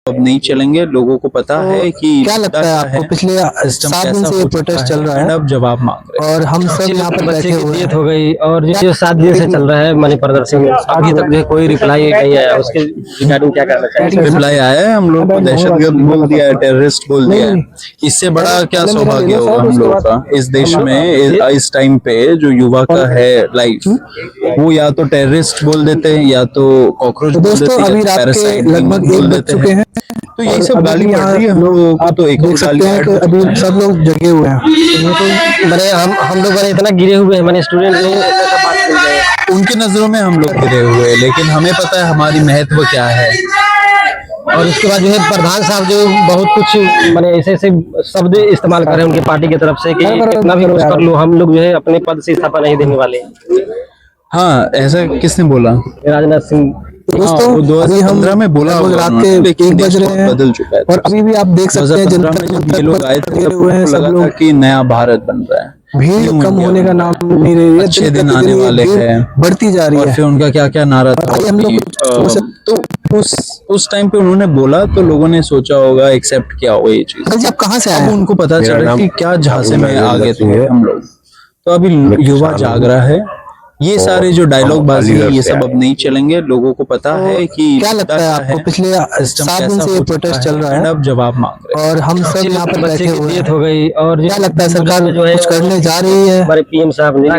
अब नहीं चलेंगे। लोगों को पता है कि क्या लगता है आपको पिछले 7 दिन से ये प्रोटेस्ट चल रहा है, अब जवाब मांग रहे हैं और हम सब यहाँ पर बैठे हुए हैं हो गई, और जो 7 दिन से चल रहा है मनी प्रदर्शन, अभी तक जो कोई रिप्लाई नहीं आया, उसके रिगार्डिंग क्या करना चाहिए? रिप्लाई आया है, हम लोग को दहशतगर्द बोल दिया है, टेररिस्ट बोल दिया है। इससे बड़ा क्या सौभाग्य होगा हम लोगों का इस देश में इस टाइम पे जो युवा का है लाइफ, वो या तो टेररिस्ट बोल देते हैं या तो कॉकरोच बोल देते हैं, अभी रात के लगभग 1 बज चुके हैं, तो यही सब गाली पड़ रही है हम लोगों को। तो एक देख सकते हैं कि अभी सब लोग जगे हुए हैं। मैंने हम लोग इतना गिरे हुए हैं, मैंने स्टूडेंट उनकी नजरों में हम लोग गिरे हुए हैं, लेकिन हमें पता है हमारी महत्व क्या है। और उसके बाद जो है प्रधान साहब जो बहुत कुछ मैंने ऐसे ऐसे शब्द इस्तेमाल कर रहे हैं उनकी पार्टी की तरफ से कि कितना भी रोज कर लो, हम लोग जो है अपने पद से इस्तीफा नहीं देने वाले। हाँ, ऐसा किसने बोला? राजनाथ सिंह। दोस्तों, अभी हम 2015 में बोला रात के 1 बज रहे हैं, बदल चुका है, और अभी भी आप देख सकते हैं जनता जब ये लोग आए थे तब लगा था कि नया भारत बन रहा है, भीड़ कम होने का नाम नहीं रही है, अच्छे दिन आने वाले हैं, बढ़ती जा रही है। और फिर उनका क्या क्या नारा था। हम लोग तो उस टाइम पे उन्होंने बोला तो लोगों ने सोचा होगा, एक्सेप्ट किया होगा ये चीज। आप कहाँ से आए? अब उनको पता चला कि क्या झांसे में आगे थे हम लोग। तो अभी युवा जाग रहा है, ये सारे जो डायलॉग बाजी है ये सब अब नहीं चलेंगे। लोगों को पता है कि क्या लगता है आपको पिछले 7 दिन से ये प्रोटेस्ट चल रहा है, अब जवाब मांग रहे हैं, और हम सब यहाँ पर बैठे हुए हैं। हो गई, और क्या लगता है सरकार जो है कुछ करने जा रही है? हमारे पीएम साहब ने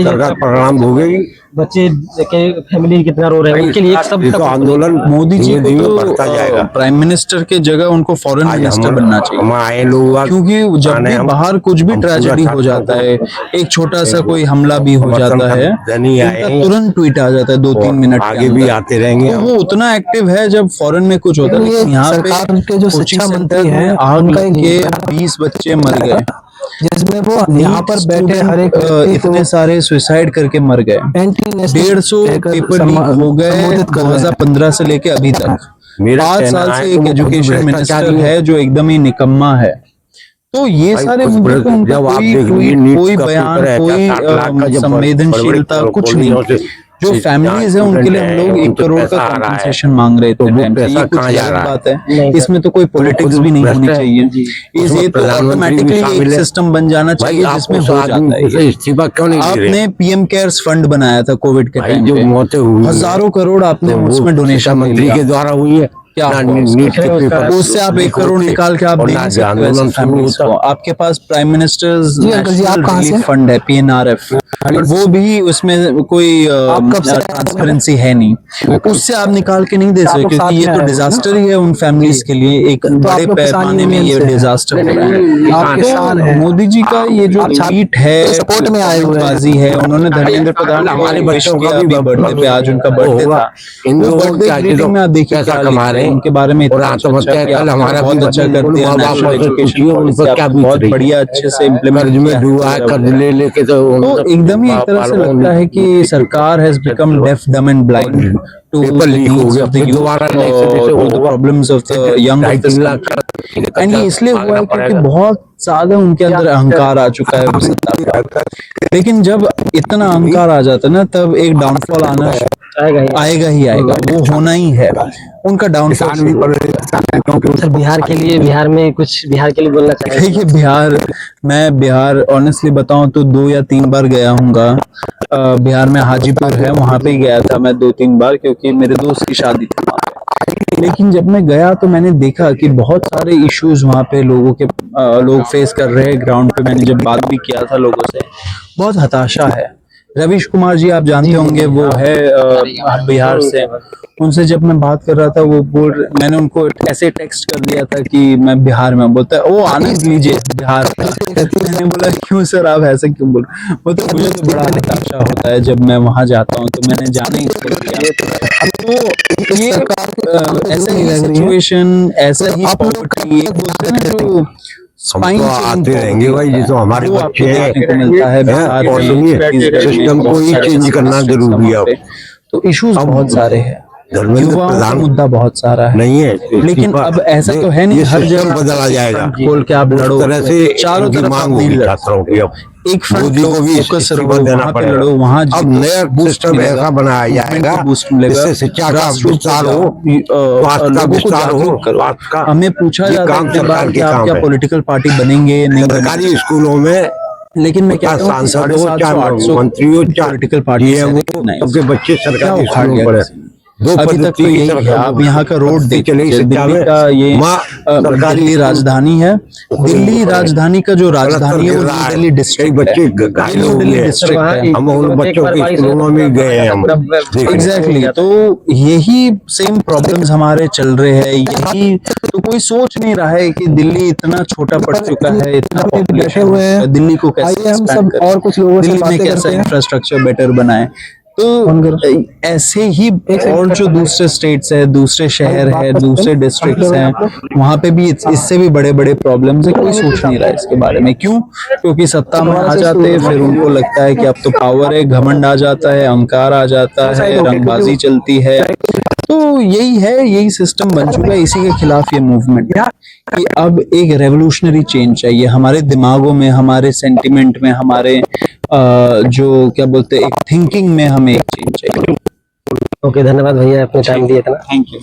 सरकार परिणाम भोगेगी। बच्चे के फैमिली कितना रो रहे हैं, उनके लिए सब तो आंदोलन मोदी जी धीमे को बढ़ता जाएगा। प्राइम मिनिस्टर के जगह उनको फॉरेन मिनिस्टर बनना चाहिए, आए लोग, क्योंकि जब भी बाहर कुछ भी ट्रेजेडी हो जाता है, एक छोटा सा कोई हमला भी हो जाता है, उनका तुरंत ट्वीट आ जाता है 2-3 मिनट आगे भी आते रहेंगे। तो वो उतना एक्टिव है जब फॉरेन में कुछ होता है। यहाँ पे के जो शिक्षा मंत्री हैं आग के 20 बच्चे मर गए, जिसमें वो यहाँ पर बैठे हर एक इतने सारे सुसाइड करके मर गए। 150 पेपर लीक हो गए 2015 से लेके अभी तक। 5 साल से एक एजुकेशन मिनिस्टर है जो एकदम ही निकम्मा है। तो ये सारे मुद्दे को उनका कोई बयान, कोई संवेदनशीलता कुछ नहीं। जो फैमिलीज है उनके लिए हम लोग 1 करोड़ का कॉम्पनसेशन मांग रहे थे, ये कुछ अलग बात है। इसमें तो कोई पॉलिटिक्स भी नहीं होनी चाहिए। ये तो ऑटोमेटिकली एक सिस्टम बन जाना चाहिए जिसमें हो जाता है। आपने पीएम केयर्स फंड बनाया था कोविड के टाइम पे, हजारों करोड़ आपने उसमें डोनेशन मंत्री के द्वारा हुई है, क्या उससे आप 1 करोड़ निकाल के आप दे नहीं सकते हो। आपके पास प्राइम मिनिस्टर्स रिलीफ फंड है, PNRF, वो भी उसमें कोई ट्रांसपेरेंसी है नहीं, उससे आप निकाल के नहीं दे सकते, क्योंकि ये तो डिजास्टर ही है उन फैमिलीज के लिए। एक बड़े पैमाने में ये डिजास्टर हो रहा है। मोदी जी का ये जो ट्वीट है, सपोर्ट में आए हुए बाजी है, उन्होंने धर्मेंद्र प्रधान हमारे बच्चों का अभी बर्थडे पे, आज उनका बर्थडे था, बर्थडे ग्रीटिंग में आप देखिए उनके बारे में इतना अच्छा बहुत अच्छा करते हैं, नेशनल एजुकेशन बहुत बढ़िया अच्छे से इम्प्लीमेंट तो एकदम ही एक तरह से लगता है कि सरकार हैज बिकम डेफ डम and blind to the needs of the youth or the problems of the young of this country. And ये इसलिए हुआ है क्योंकि बहुत ज्यादा उनके अंदर अहंकार आ चुका है सत्ता का। लेकिन जब इतना अहंकार आ जाता है ना, तब एक डाउनफॉल आना आएगा ही आएगा, वो होना ही है उनका डाउनफॉल। सर बिहार के लिए, बिहार में कुछ बिहार के लिए बोलना चाहिए? देखिए मैं बिहार ऑनेस्टली बताऊं तो 2 या 3 बार गया हूँगा। बिहार में हाजीपुर है, वहां पे ही गया था मैं 2-3 बार, क्योंकि मेरे दोस्त की शादी थी वहाँ पे। लेकिन जब मैं गया तो मैंने देखा कि बहुत सारे इश्यूज वहाँ पे लोग फेस कर रहे हैं ग्राउंड पे। मैंने जब बात भी किया था लोगों से, बहुत हताशा है। रवीश कुमार जी आप जानते होंगे, वो है बिहार से। उनसे जब मैं बात कर रहा था, मैंने उनको ऐसे टेक्स्ट कर दिया था कि मैं बिहार में, बोलता है वो आनंद लीजिए बिहार का। मैंने बोला क्यों सर आप ऐसे क्यों बोल रहे? बोलते मुझे तो बड़ा हताशा होता है जब मैं वहां जाता हूँ, तो मैंने जाने ही छोड़ दिया। तो ये ऐसा ही सिचुएशन, ऐसा ही पॉवर्टी, जो आते रहेंगे भाई, जिसको हमारे बच्चे मिलता है सिस्टम को ही चेंज करना जरूरी है। तो इश्यूज बहुत सारे हैं, युवाओं मुद्दा बहुत सारा है नहीं है, लेकिन अब ऐसा तो है नहीं हर जगह बदला जाएगा। खोल के आप लड़ो, तरह से चारों तरफ मांग होगी छात्रों की। एक फ्रंट मोदी को भी फोकस इस्तीफा रहो, देना वहाँ पे पड़ेगा। लड़ो, वहाँ अब नया सिस्टम ऐसा बनाया जाएगा बूस्ट मिलेगा, जिससे शिक्षा का grassroots विस्तार पे हो, जाओ, स्वास्थ्य का लोगों को विस्तार हो, जागरूक करो। स्वास्थ्य का हमें पूछा ये जाता काम है कि सरकार आप के काम क्या है। पॉलिटिकल पार्टी बनेंगे नहीं बनेंगे, सरकारी स्कूलों में लेकिन मैं कहता हूँ सांसद हो, 750 चाहे 800 मंत्री हो, चाहे पॉलिटिकल पार्टी डीएम हो, सबके बच्चे सरकारी स्कूलों में पढ़े। दो अभी तक तो पद्धति की यही है। सरकार आप यहाँ का रोड पद्धति देखिए, चलेगी शिक्षा दिल्ली में। का ये सरकारी दिल्ली स्कूल राजधानी है, दिल्ली राजधानी का जो राजधानी है वो न्यू दिल्ली कई डिस्ट्रिक्ट बच्चे है, घायल न्यू हो दिल्ली गए। डिस्ट्रिक्ट है। हम उन बच्चों के स्कूलों में गए हैं हम देखने। एग्जैक्टली तो यही सेम प्रॉब्लम्स हमारे चल रहे हैं, यही तो कोई सोच नहीं रहा है कि दिल्ली इतना छोटा पड़ चुका है, इतना बैठे हुए हैं, दिल्ली को कैसे आइए हम expand सब करें, और कुछ लोगों से दिल्ली में बातें कैसा करते हैं। इंफ्रास्ट्रक्चर बेटर बनाए। तो ऐसे ही और जो दूसरे स्टेट्स है, दूसरे शहर है, दूसरे डिस्ट्रिक्ट्स हैं, वहां पे भी इससे भी बड़े बड़े प्रॉब्लम्स है, कोई सोच नहीं रहा है इसके बारे में। क्यों? क्योंकि सत्ता में आ जाते हैं, फिर उनको लगता है कि अब तो पावर है, घमंड आ जाता है, अहंकार आ जाता है, रंगबाजी चलती है। तो यही है, यही सिस्टम बन चुका है, इसी के खिलाफ ये मूवमेंट है कि अब एक रेवोल्यूशनरी चेंज चाहिए हमारे दिमागों में, हमारे सेंटिमेंट में, हमारे जो क्या बोलते हैं एक थिंकिंग में, हमें एक चेंज चाहिए। ओके, धन्यवाद भैया, अपने टाइम दिए इतना। Thank you.